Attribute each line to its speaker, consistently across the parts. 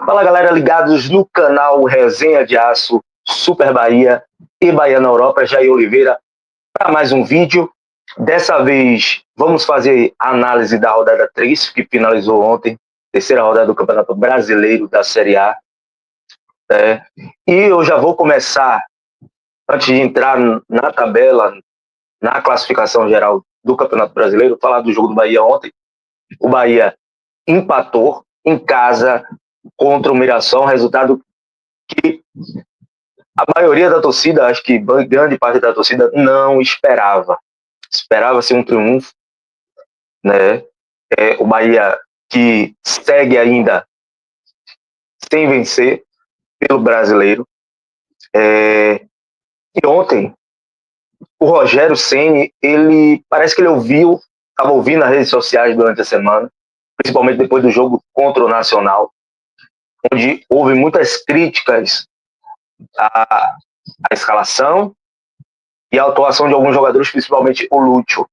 Speaker 1: Fala galera, ligados no canal Resenha de Aço, Super Bahia e Bahia na Europa, Jair Oliveira, para mais um vídeo. Dessa vez vamos fazer a análise da rodada 3, que finalizou ontem, terceira rodada do Campeonato Brasileiro da Série A. E eu já vou começar, antes de entrar na tabela, na classificação geral do Campeonato Brasileiro, falar do jogo do Bahia ontem. O Bahia empatou em casa contra o Mirassol, resultado que a maioria da torcida, acho que grande parte da torcida, não esperava. Esperava-se um triunfo, né? O Bahia que segue ainda sem vencer pelo Brasileiro. E ontem, o Rogério Ceni, ele parece que ele estava ouvindo nas redes sociais durante a semana, principalmente depois do jogo contra o Nacional, onde houve muitas críticas à escalação e à atuação de alguns jogadores, principalmente o Lúcio.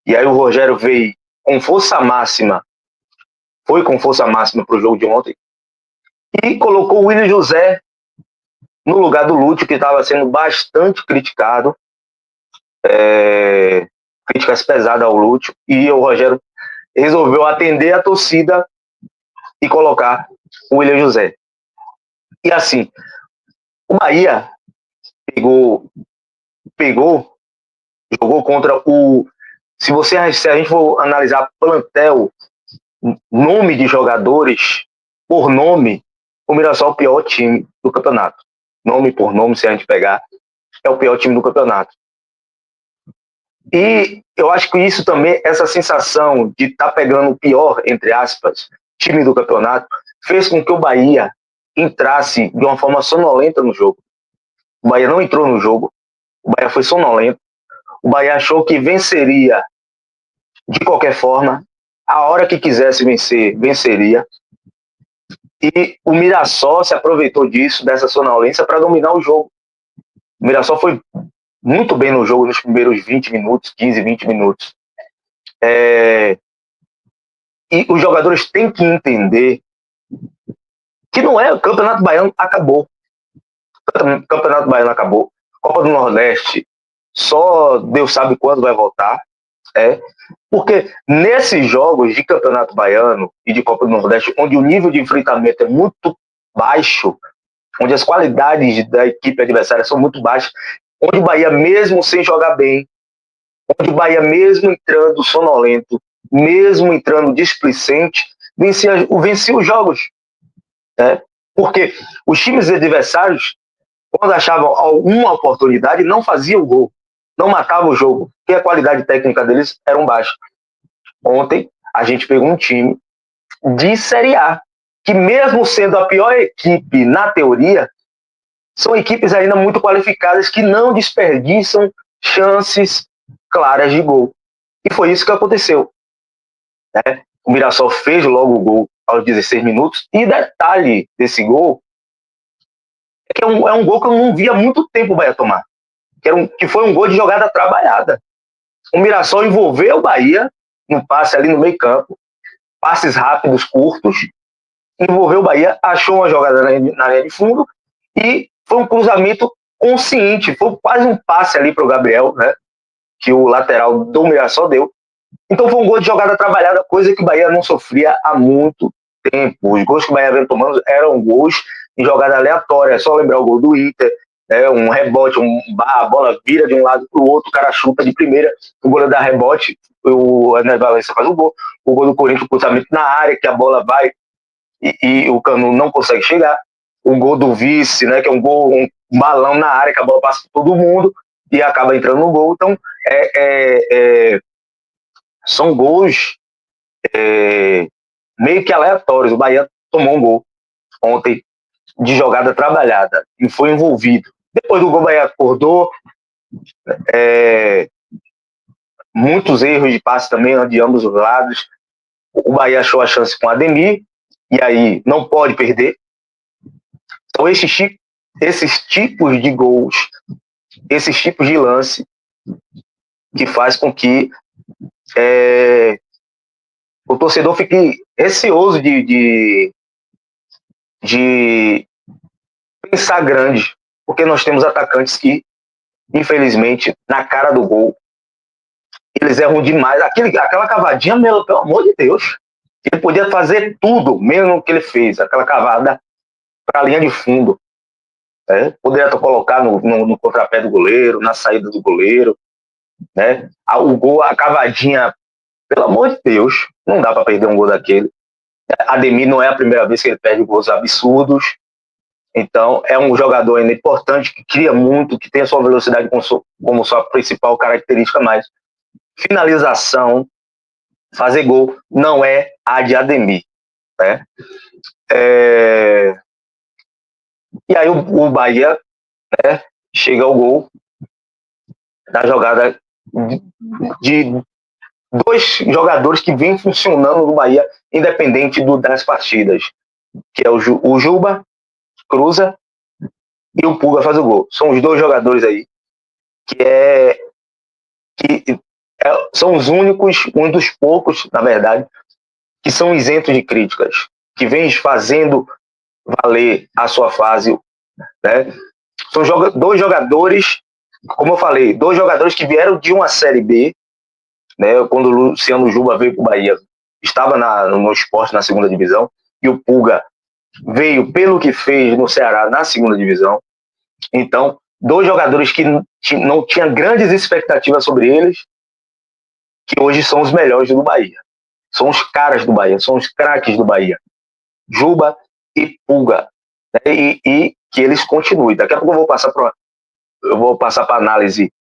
Speaker 1: E aí o Rogério veio com força máxima, foi com força máxima para o jogo de ontem, e colocou o Willian José no lugar do Lúcio, que estava sendo bastante criticado, críticas pesadas ao Lúcio, e o Rogério resolveu atender a torcida e colocar o Willian José. E assim, o Bahia jogou contra o... Se a gente for analisar plantel, nome de jogadores, por nome, o Mirassol é o pior time do campeonato. Nome por nome, se a gente pegar, é o pior time do campeonato. E eu acho que isso também, essa sensação de estar pegando o pior, entre aspas, time do campeonato, fez com que o Bahia entrasse de uma forma sonolenta no jogo. O Bahia não entrou no jogo, o Bahia foi sonolento, o Bahia achou que venceria de qualquer forma, a hora que quisesse vencer, venceria. E o Mirassol se aproveitou disso, dessa sonolência, para dominar o jogo. O Mirassol foi muito bem no jogo nos primeiros 20 minutos, 15, 20 minutos. E os jogadores têm que entender que não é o Campeonato Baiano acabou. O Campeonato Baiano acabou. Copa do Nordeste, só Deus sabe quando vai voltar. Porque nesses jogos de Campeonato Baiano e de Copa do Nordeste, onde o nível de enfrentamento é muito baixo, onde as qualidades da equipe adversária são muito baixas, onde o Bahia, mesmo sem jogar bem, onde o Bahia, mesmo entrando sonolento, mesmo entrando displicente, vencia os jogos. Porque os times adversários, quando achavam alguma oportunidade, não faziam o gol, não matavam o jogo, porque a qualidade técnica deles era baixa. Ontem, a gente pegou um time de Série A, que mesmo sendo a pior equipe na teoria, são equipes ainda muito qualificadas que não desperdiçam chances claras de gol. E foi isso que aconteceu. O Mirassol fez logo o gol aos 16 minutos, e detalhe desse gol é que é um gol que eu não via há muito tempo o Bahia tomar, que foi um gol de jogada trabalhada. O Mirassol envolveu o Bahia no passe ali no meio campo, passes rápidos, curtos, envolveu o Bahia, achou uma jogada na linha de fundo e foi um cruzamento consciente, foi quase um passe ali para o Gabriel, né, que o lateral do Mirassol deu. Então foi um gol de jogada trabalhada, coisa que o Bahia não sofria há muito tempo. Os gols que o Bahia vem tomando eram gols de jogada aleatória. É só lembrar o gol do Inter, um rebote, a bola vira de um lado para o outro, o cara chuta de primeira, o goleiro dá rebote, o Enéas Valencia faz o gol do Corinthians, o cruzamento na área, que a bola vai e o Canu não consegue chegar, o gol do Vice, né, que é um balão na área, que a bola passa por todo mundo e acaba entrando no gol. Então, são gols meio que aleatórios. O Bahia tomou um gol ontem de jogada trabalhada e foi envolvido. Depois do gol, o Bahia acordou, muitos erros de passe também de ambos os lados. O Bahia achou a chance com o Ademir, e aí não pode perder. Então esses tipos de gols, esses tipos de lance, que faz com que o torcedor fique receoso de de pensar grande, porque nós temos atacantes que, infelizmente, na cara do gol, eles erram demais. Aquela cavadinha, pelo amor de Deus, ele podia fazer tudo, mesmo que ele fez, aquela cavada para a linha de fundo. Poderia colocar no contrapé do goleiro, na saída do goleiro. Né? O gol, a cavadinha, pelo amor de Deus, não dá para perder um gol daquele. Ademir não é a primeira vez que ele perde gols absurdos. Então, é um jogador ainda importante, que cria muito, que tem a sua velocidade como sua principal característica, mas finalização, fazer gol, não é a de Ademir. Né? E aí o Bahia, né, chega ao gol na jogada de dois jogadores que vêm funcionando no Bahia, independente das partidas, que é o Juba, cruza, e o Pulga faz o gol. São os dois jogadores aí são os únicos, um dos poucos, na verdade, que são isentos de críticas, que vem fazendo valer a sua fase. Né? São dois jogadores, como eu falei, dois jogadores que vieram de uma Série B, né? Quando o Luciano Juba veio para o Bahia, estava no Sport na segunda divisão, e o Pulga veio pelo que fez no Ceará na segunda divisão. Então, dois jogadores que não tinham grandes expectativas sobre eles, que hoje são os melhores do Bahia. São os caras do Bahia, são os craques do Bahia. Juba e Pulga. Né? E que eles continuem. Daqui a pouco eu vou passar para análise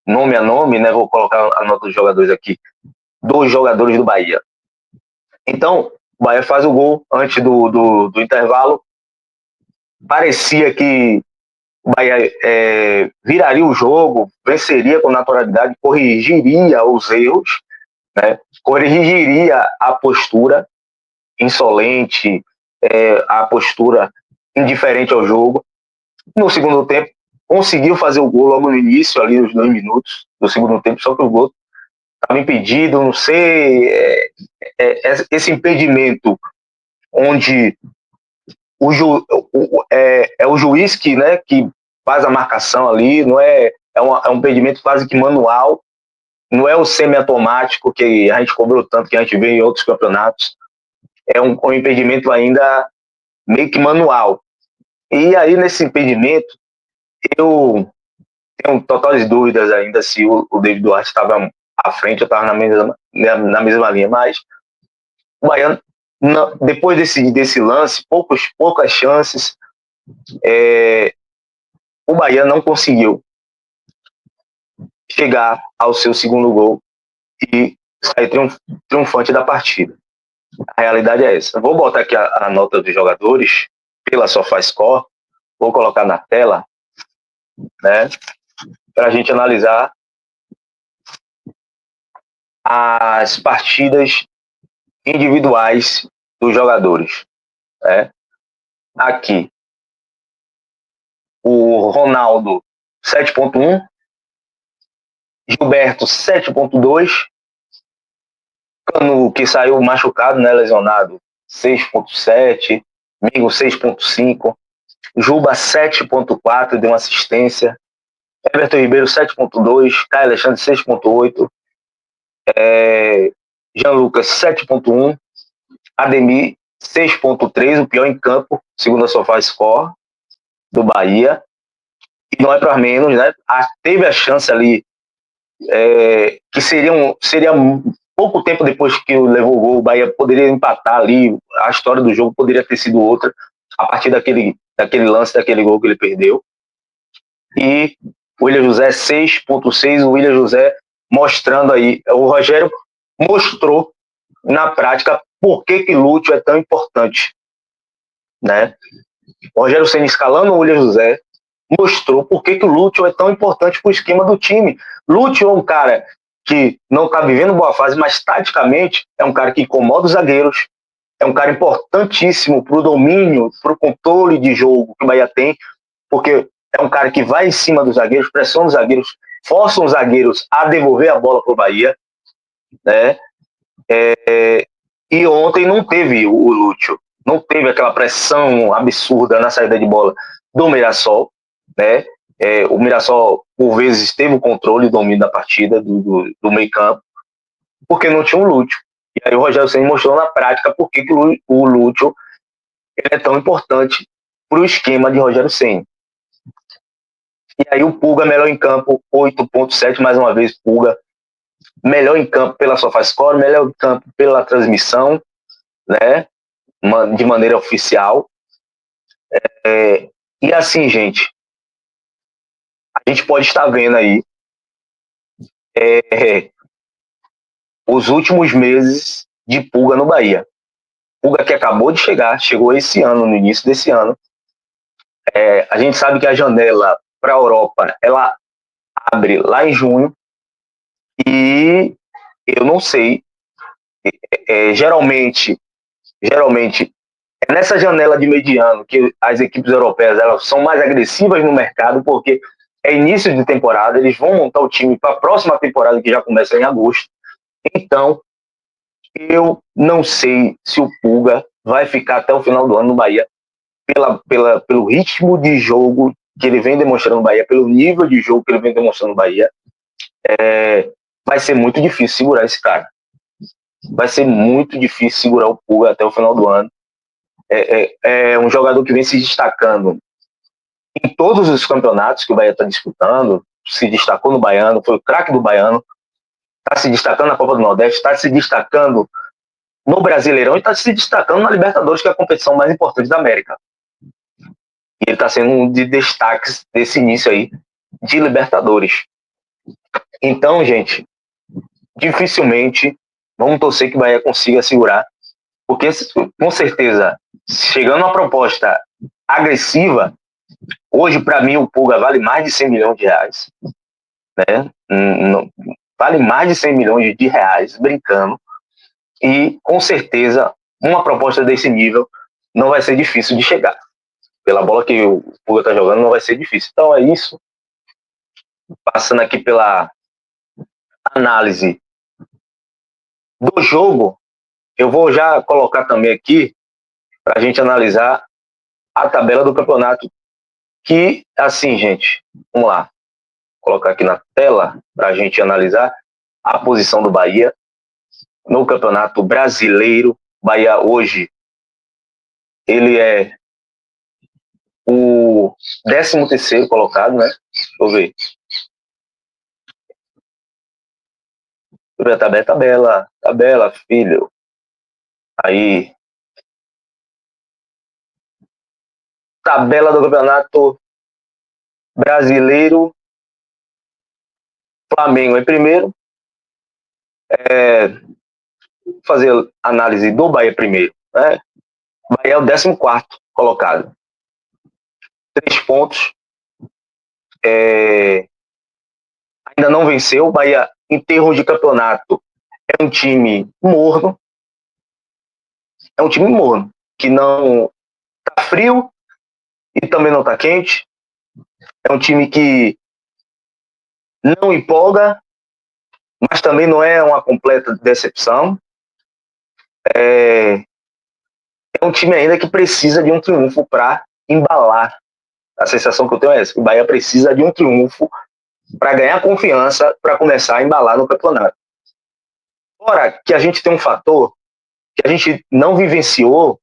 Speaker 1: nome a nome, né? Vou colocar a nota dos jogadores aqui. Dois jogadores do Bahia. Então, o Bahia faz o gol antes do intervalo. Parecia que o Bahia viraria o jogo, venceria com naturalidade, corrigiria os erros, né? Corrigiria a postura insolente, a postura indiferente ao jogo. No segundo tempo, conseguiu fazer o gol logo no início, ali nos 2 minutos do segundo tempo, só que o gol estava impedido, não sei, esse impedimento onde o juiz que faz a marcação ali, não é um impedimento quase que manual, não é o semi-automático que a gente cobrou tanto, que a gente vê em outros campeonatos, é um impedimento ainda meio que manual. E aí, nesse impedimento, eu tenho totais dúvidas ainda se o David Duarte estava à frente, eu estava na mesma linha, mas o Bahia, depois desse lance, poucas chances, o Bahia não conseguiu chegar ao seu segundo gol e sair triunfante da partida. A realidade é essa. Vou botar aqui a nota dos jogadores pela SofaScore, vou colocar na tela, né, para a gente analisar as partidas individuais dos jogadores. Né? Aqui, o Ronaldo 7.1, Gilberto 7.2, Canu, que saiu machucado, né, lesionado, 6.7, Mingo 6.5, Juba 7.4, deu uma assistência, Everton Ribeiro 7.2, Caio Alexandre 6.8, Jean Lucas 7.1, Ademir 6.3, o pior em campo, segundo a SofaScore do Bahia, e não é para menos, né? Teve a chance ali, que seria pouco tempo depois que levou o gol, o Bahia poderia empatar ali, a história do jogo poderia ter sido outra, a partir daquele lance, daquele gol que ele perdeu. E o William José 6.6, o William José mostrando aí, o Rogério mostrou na prática por que Lúcio é tão importante, né? O Rogério Ceni escalando o William José mostrou por que o Lúcio é tão importante para o esquema do time. Lúcio é um cara que não está vivendo boa fase, mas taticamente é um cara que incomoda os zagueiros, é um cara importantíssimo para o domínio, para o controle de jogo que o Bahia tem, porque é um cara que vai em cima dos zagueiros, pressiona os zagueiros, força os zagueiros a devolver a bola para o Bahia, né? E ontem não teve o Lúcio. não teve aquela pressão absurda na saída de bola do Mirassol, né? O Mirassol, por vezes, teve o controle e o domínio da partida do meio campo, porque não tinha o Lúcio. E aí o Rogério Ceni mostrou na prática por que o Lúcio é tão importante para o esquema de Rogério Ceni. E aí o Pulga, melhor em campo, 8.7, mais uma vez, Pulga. Melhor em campo pela SofaScore, melhor em campo pela transmissão, né? De maneira oficial. E assim, gente, a gente pode estar vendo aí os últimos meses de Pulga no Bahia. Pulga que acabou de chegar, chegou esse ano, no início desse ano. A gente sabe que a janela para a Europa, ela abre lá em junho, e eu não sei, geralmente é nessa janela de mediano que as equipes europeias elas são mais agressivas no mercado, porque é início de temporada, eles vão montar o time para a próxima temporada, que já começa em agosto. Então, eu não sei se o Pulga vai ficar até o final do ano no Bahia, pelo ritmo de jogo que ele vem demonstrando no Bahia, pelo nível de jogo que ele vem demonstrando no Bahia. Vai ser muito difícil segurar esse cara. Vai ser muito difícil segurar o Pulga até o final do ano. É um jogador que vem se destacando em todos os campeonatos que o Bahia está disputando, se destacou no Baiano, foi o craque do Baiano, está se destacando na Copa do Nordeste, está se destacando no Brasileirão e está se destacando na Libertadores, que é a competição mais importante da América. E ele está sendo um de destaques desse início aí de Libertadores. Então, gente, dificilmente vamos torcer que o Bahia consiga segurar, porque com certeza, chegando a uma proposta agressiva, hoje para mim o Pulga vale mais de 100 milhões de reais, né? Vale mais de 100 milhões de reais, brincando, e com certeza uma proposta desse nível não vai ser difícil de chegar. Pela bola que o Pulga está jogando, não vai ser difícil. Então é isso. Passando aqui pela análise do jogo, eu vou já colocar também aqui para a gente analisar a tabela do campeonato, que, assim, gente, vamos lá, vou colocar aqui na tela para a gente analisar a posição do Bahia no Campeonato Brasileiro. Bahia hoje, ele é o 13º colocado, né? Deixa eu ver. Deixa eu ver a tabela, filho. Aí. Tabela do Campeonato Brasileiro. Flamengo em primeiro. Vou fazer análise do Bahia primeiro, né? Bahia é o 14º colocado. 3 pontos. Ainda não venceu. O Bahia, em termos de campeonato, é um time morno. É um time morno, que não tá frio e também não tá quente. É um time que não empolga, mas também não é uma completa decepção. É um time ainda que precisa de um triunfo para embalar. A sensação que eu tenho é essa, que o Bahia precisa de um triunfo para ganhar confiança, para começar a embalar no campeonato. Fora que a gente tem um fator que a gente não vivenciou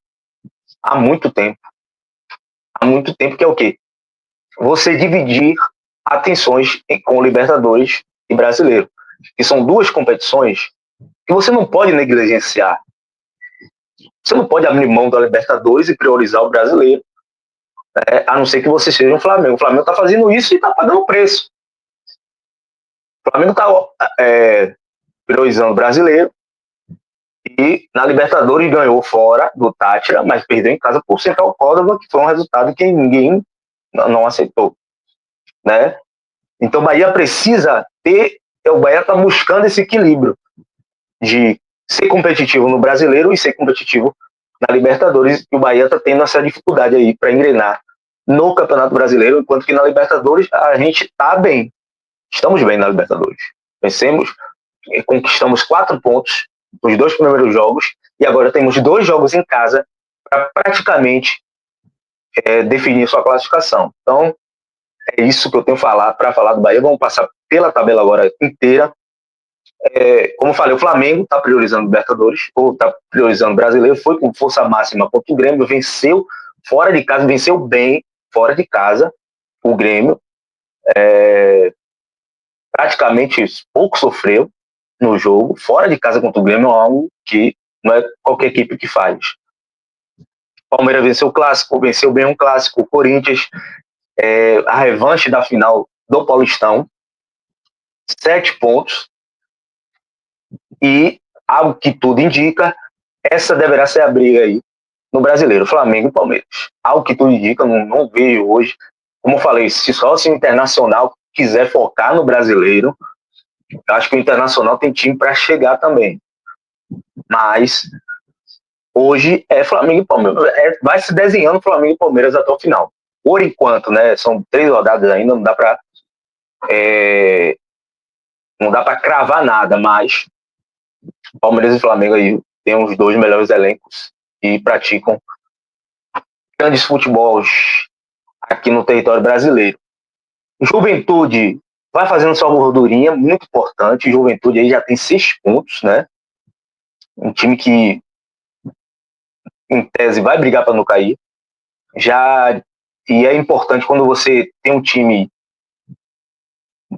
Speaker 1: há muito tempo. Há muito tempo, que é o quê? Você dividir atenções com Libertadores e Brasileiro, que são duas competições que você não pode negligenciar. Você não pode abrir mão da Libertadores e priorizar o Brasileiro, a não ser que você seja um Flamengo. O Flamengo está fazendo isso e está pagando preço. O Flamengo está priorizando o Brasileiro e na Libertadores ganhou fora do Táchira, mas perdeu em casa por Central Córdoba, que foi um resultado que ninguém não aceitou, né? Então o Bahia precisa ter, o Bahia está buscando esse equilíbrio de ser competitivo no Brasileiro e ser competitivo na Libertadores, e o Bahia está tendo essa dificuldade aí para engrenar no Campeonato Brasileiro, enquanto que na Libertadores a gente está bem. Estamos bem na Libertadores. Vencemos, conquistamos 4 pontos nos 2 primeiros jogos, e agora temos 2 jogos em casa para praticamente definir sua classificação. Então, é isso que eu tenho para falar do Bahia. Vamos passar pela tabela agora inteira. Como eu falei, o Flamengo está priorizando o Libertadores, ou está priorizando o Brasileiro, foi com força máxima contra o Grêmio, venceu fora de casa, venceu bem fora de casa o Grêmio. Praticamente pouco sofreu no jogo, fora de casa contra o Grêmio, é algo que não é qualquer equipe que faz. O Palmeiras venceu o Clássico, venceu bem um Clássico, o Corinthians, a revanche da final do Paulistão, 7 pontos, e algo que tudo indica, essa deverá ser a briga aí no Brasileiro, Flamengo e Palmeiras. Algo que tudo indica, não vejo hoje, como eu falei, se o Internacional quiser focar no Brasileiro, eu acho que o Internacional tem time para chegar também. Mas hoje é Flamengo e Palmeiras. Vai se desenhando Flamengo e Palmeiras até o final. Por enquanto, né? São 3 rodadas ainda, não dá para cravar nada, mas Palmeiras e Flamengo aí tem os 2 melhores elencos e praticam grandes futebols aqui no território brasileiro. Juventude vai fazendo sua gordurinha, muito importante. Juventude aí já tem 6 pontos, né? Um time que, em tese, vai brigar para não cair. E é importante quando você tem um time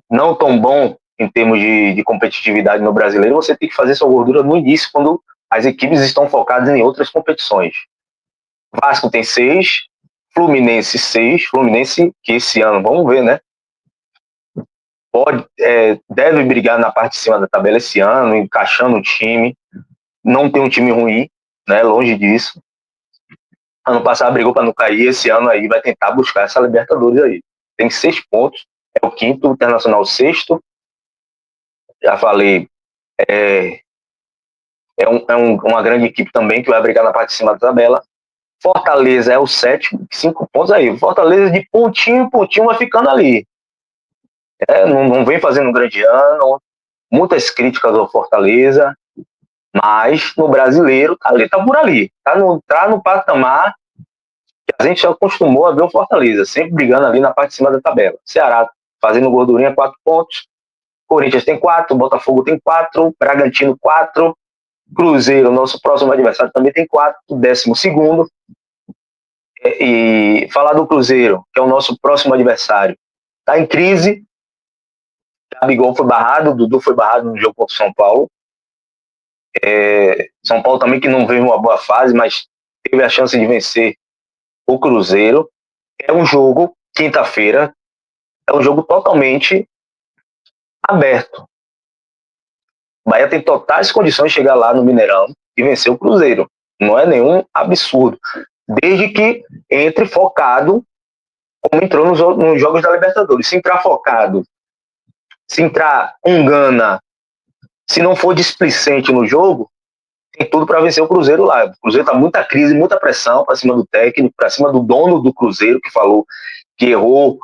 Speaker 1: não tão bom em termos de competitividade no brasileiro, você tem que fazer sua gordura no início, quando as equipes estão focadas em outras competições. Vasco tem 6, Fluminense 6, Fluminense que esse ano, vamos ver, né? Deve brigar na parte de cima da tabela esse ano, encaixando o time. Não tem um time ruim, né? Longe disso. Ano passado brigou para não cair, esse ano aí vai tentar buscar essa Libertadores aí. Tem 6 pontos, é o quinto, o Internacional o sexto. Já falei, uma grande equipe também que vai brigar na parte de cima da tabela. Fortaleza é o sétimo, 5 pontos aí. Fortaleza de pontinho em pontinho vai ficando ali. Não vem fazendo um grande ano, muitas críticas ao Fortaleza, mas no brasileiro tá por ali. Tá no patamar que a gente já acostumou a ver o Fortaleza, sempre brigando ali na parte de cima da tabela. Ceará fazendo gordurinha, 4 pontos. Corinthians tem 4, Botafogo tem 4, Bragantino 4, Cruzeiro, nosso próximo adversário, também tem 4, 12º. E falar do Cruzeiro, que é o nosso próximo adversário, está em crise. Gabigol foi barrado, Dudu foi barrado no jogo contra o São Paulo. São Paulo também que não veio uma boa fase, mas teve a chance de vencer o Cruzeiro. É um jogo, quinta-feira, é um jogo totalmente aberto. O Bahia tem totais condições de chegar lá no Mineirão e vencer o Cruzeiro. Não é nenhum absurdo. Desde que entre focado, como entrou nos jogos da Libertadores. Se entrar focado, se entrar com gana, se não for displicente no jogo, tem tudo para vencer o Cruzeiro lá. O Cruzeiro está muita crise, muita pressão para cima do técnico, para cima do dono do Cruzeiro, que falou que errou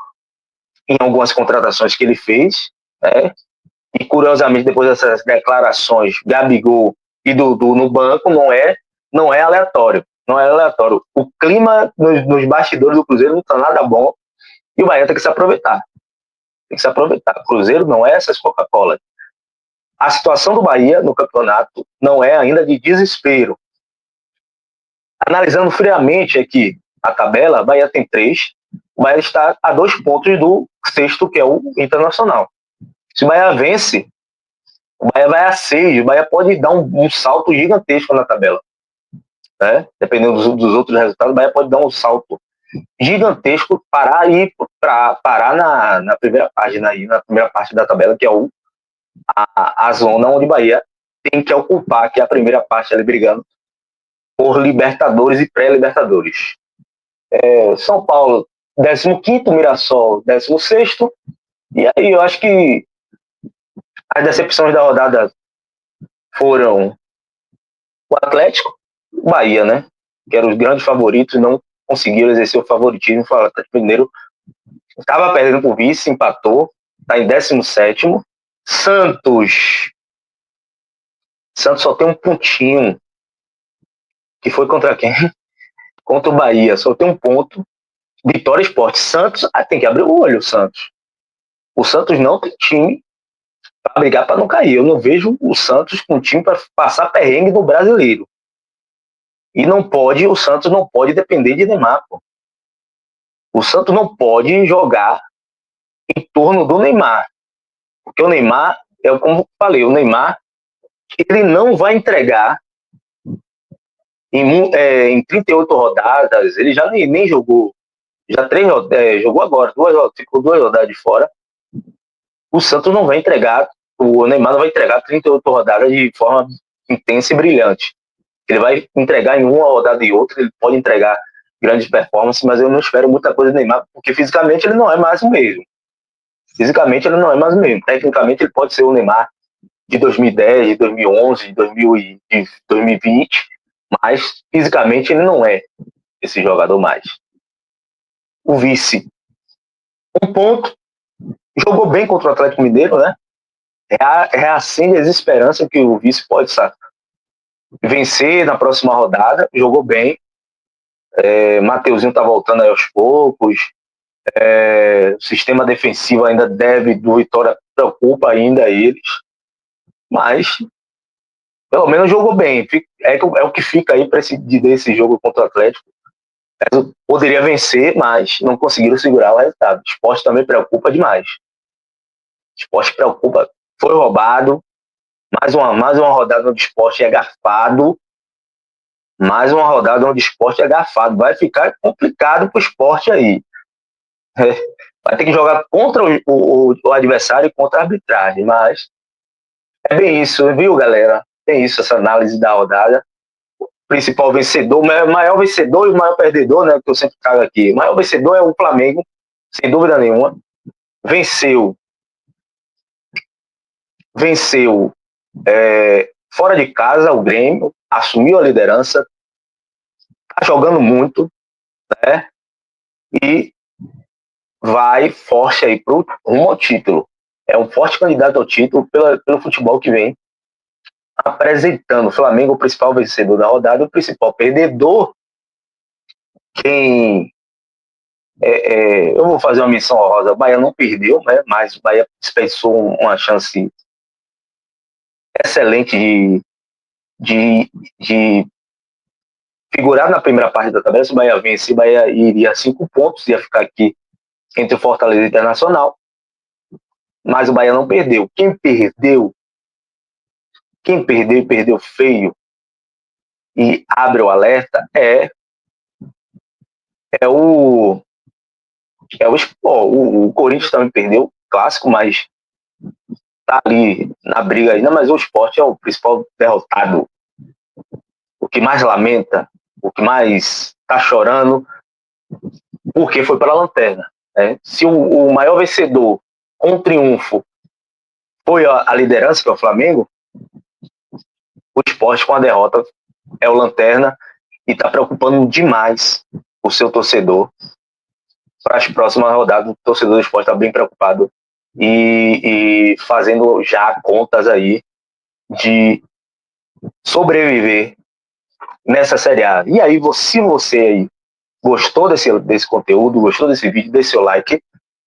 Speaker 1: em algumas contratações que ele fez, né? E curiosamente, depois dessas declarações, Gabigol e Dudu no banco, não é aleatório. Não é aleatório. O clima nos bastidores do Cruzeiro não está nada bom e o Bahia tem que se aproveitar. Tem que se aproveitar. O Cruzeiro não é essas Coca-Cola. A situação do Bahia no campeonato não é ainda de desespero. Analisando friamente aqui a tabela, a Bahia tem 3, o Bahia está a 2 pontos do sexto, que é o Internacional. Se o Bahia vence, o Bahia vai a 6, o Bahia pode dar um salto gigantesco na tabela. Né? Dependendo dos outros resultados, o Bahia pode dar um salto gigantesco, parar na primeira página aí, na primeira parte da tabela, que é a zona onde o Bahia tem que ocupar, que é a primeira parte ali brigando por Libertadores e pré-Libertadores. São Paulo, 15º, Mirassol, 16º, e aí eu acho que as decepções da rodada foram o Atlético, o Bahia, né? Que eram os grandes favoritos, não conseguiram exercer o favoritismo. O Atlético Mineiro estava perdendo por vice, empatou, está em 17º. Santos só tem um pontinho, que foi contra quem? contra o Bahia só tem um ponto. Vitória Sport. Santos, tem que abrir o olho, o Santos. O Santos não tem time para brigar para não cair. Eu não vejo o Santos com time para passar perrengue no brasileiro. E o Santos não pode depender de Neymar, pô. O Santos não pode jogar em torno do Neymar. Porque o Neymar, como eu falei, o Neymar, ele não vai entregar em 38 rodadas, ele já nem jogou. Já jogou agora, ficou 2 rodadas de fora. O Santos não vai entregar, o Neymar não vai entregar 38 rodadas de forma intensa e brilhante. Ele vai entregar em uma rodada e outra, ele pode entregar grandes performances, mas eu não espero muita coisa do Neymar, porque fisicamente ele não é mais o mesmo. Fisicamente ele não é mais o mesmo. Tecnicamente ele pode ser o Neymar de 2010, de 2011, de 2020, mas fisicamente ele não é esse jogador mais. O vice, um ponto, jogou bem contra o Atlético Mineiro, né? Reacende as esperanças que o vice pode vencer na próxima rodada, jogou bem. Mateuzinho tá voltando aí aos poucos. O sistema defensivo ainda do Vitória preocupa ainda eles, mas pelo menos jogou bem. É o que fica aí para desse jogo contra o Atlético. Poderia vencer, mas não conseguiram segurar o resultado. O Sport também preocupa demais. O Sport preocupa. Foi roubado. Mais uma rodada onde o Sport é garfado. Mais uma rodada onde o Sport é garfado. Vai ficar complicado pro Sport aí. Vai ter que jogar contra o adversário e contra a arbitragem. Mas é bem isso, viu, galera? Tem isso, essa análise da rodada. O principal vencedor, o maior vencedor e o maior perdedor, né? Que eu sempre trago aqui. O maior vencedor é o Flamengo, sem dúvida nenhuma. Venceu fora de casa o Grêmio, assumiu a liderança, tá jogando muito, né? E vai forte aí rumo ao título. É um forte candidato ao título pelo futebol que vem apresentando. O Flamengo, o principal vencedor da rodada, o principal perdedor. Eu vou fazer uma menção honrosa. O Bahia não perdeu, né? Mas o Bahia dispensou uma chance excelente de figurar na primeira parte da tabela. Se o Bahia vence, o Bahia iria a 5 pontos, ia ficar aqui entre o Fortaleza e o Internacional. Mas o Bahia não perdeu. Quem perdeu e perdeu feio e abre o alerta é o Corinthians também perdeu o clássico, mas tá ali na briga ainda, mas o Sport é o principal derrotado. O que mais lamenta, o que mais tá chorando, porque foi pela lanterna. Né? Se o maior vencedor com triunfo foi a liderança, que é o Flamengo, o Sport com a derrota é o lanterna e tá preocupando demais o seu torcedor. Para as próximas rodadas, o torcedor do Sport está bem preocupado e fazendo já contas aí de sobreviver nessa Série A. E aí, se você aí gostou desse conteúdo, gostou desse vídeo, dê seu like,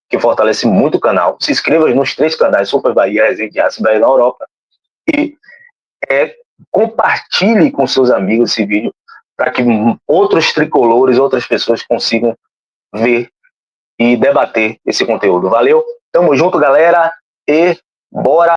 Speaker 1: que fortalece muito o canal. Se inscreva nos 3 canais, Super Bahia, Resende Aço, Bahia na Europa. E compartilhe com seus amigos esse vídeo para que outros tricolores, outras pessoas consigam ver e debater esse conteúdo. Valeu? Tamo junto, galera, e bora!